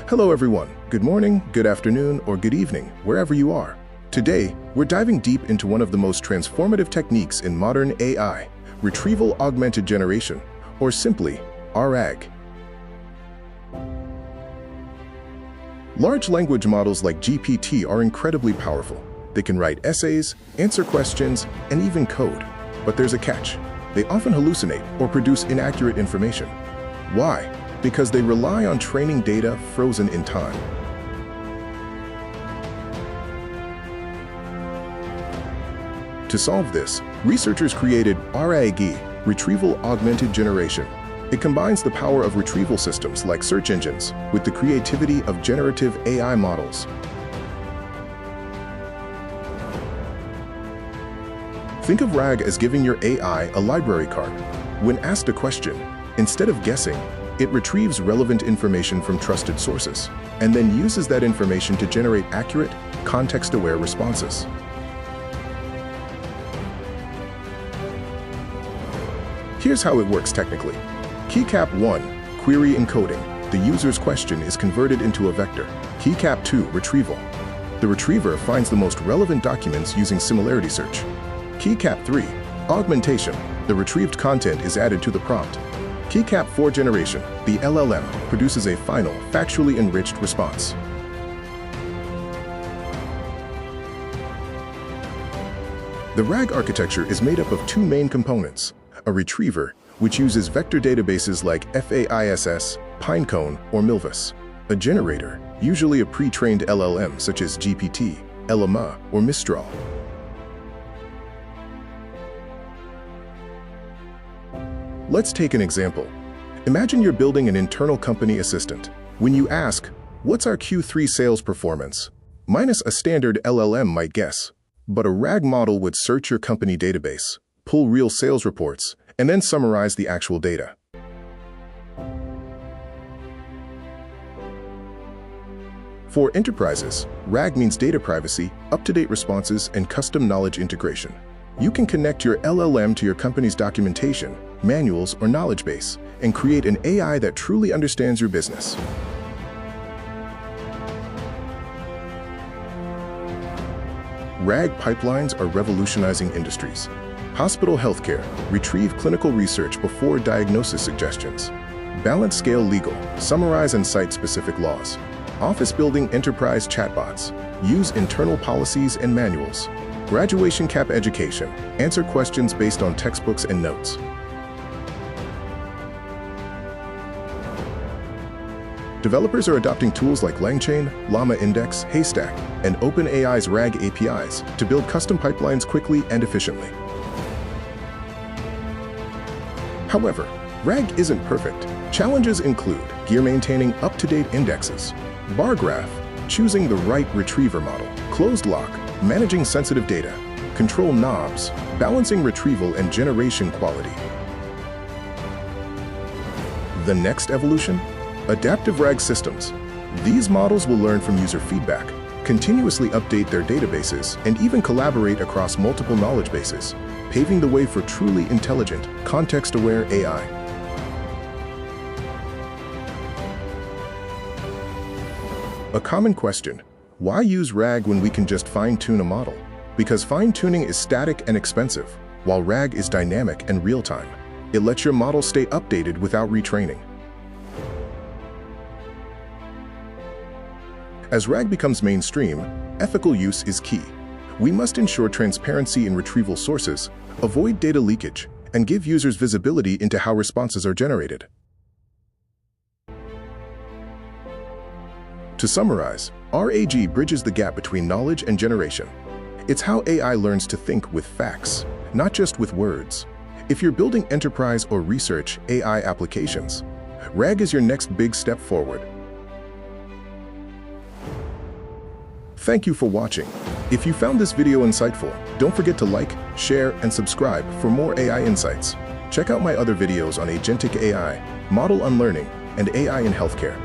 Hello everyone, good morning, good afternoon, or good evening, wherever you are. Today, we're diving deep into one of the most transformative techniques in modern AI, Retrieval-Augmented Generation, or simply, RAG. Large language models like GPT are incredibly powerful. They can write essays, answer questions, and even code. But there's a catch. They often hallucinate or produce inaccurate information. Why? Because they rely on training data frozen in time. To solve this, researchers created RAG, Retrieval-Augmented Generation. It combines the power of retrieval systems like search engines with the creativity of generative AI models. Think of RAG as giving your AI a library card. When asked a question, instead of guessing, it retrieves relevant information from trusted sources, and then uses that information to generate accurate, context-aware responses. Here's how it works technically. Keycap 1, query encoding. The user's question is converted into a vector. Keycap 2, retrieval. The retriever finds the most relevant documents using similarity search. Keycap 3, augmentation. The retrieved content is added to the prompt. Keycap 4 generation, the LLM, produces a final, factually enriched response. The RAG architecture is made up of two main components: a retriever, which uses vector databases like FAISS, Pinecone, or Milvus; a generator, usually a pre-trained LLM such as GPT, Llama, or Mistral. Let's take an example. Imagine you're building an internal company assistant. When you ask, "What's our Q3 sales performance?" minus a standard LLM might guess. But a RAG model would search your company database, pull real sales reports, and then summarize the actual data. For enterprises, RAG means data privacy, up-to-date responses, and custom knowledge integration. You can connect your LLM to your company's documentation, manuals, or knowledge base, and create an AI that truly understands your business. RAG pipelines are revolutionizing industries. Hospital healthcare, retrieve clinical research before diagnosis suggestions. Balance scale legal, summarize and cite specific laws. Office building enterprise chatbots, use internal policies and manuals. Graduation cap education, answer questions based on textbooks and notes. Developers are adopting tools like LangChain, Llama Index, Haystack, and OpenAI's RAG APIs to build custom pipelines quickly and efficiently. However, RAG isn't perfect. Challenges include maintaining up-to-date indexes, bar graph, choosing the right retriever model, closed lock, managing sensitive data, control knobs, balancing retrieval and generation quality. The next evolution? Adaptive RAG systems. These models will learn from user feedback, continuously update their databases, and even collaborate across multiple knowledge bases, paving the way for truly intelligent, context-aware AI. A common question: why use RAG when we can just fine-tune a model? Because fine-tuning is static and expensive, while RAG is dynamic and real-time. It lets your model stay updated without retraining. As RAG becomes mainstream, ethical use is key. We must ensure transparency in retrieval sources, avoid data leakage, and give users visibility into how responses are generated. To summarize, RAG bridges the gap between knowledge and generation. It's how AI learns to think with facts, not just with words. If you're building enterprise or research AI applications, RAG is your next big step forward. Thank you for watching. If you found this video insightful, don't forget to like, share, and subscribe for more AI insights. Check out my other videos on agentic AI, model unlearning, and AI in healthcare.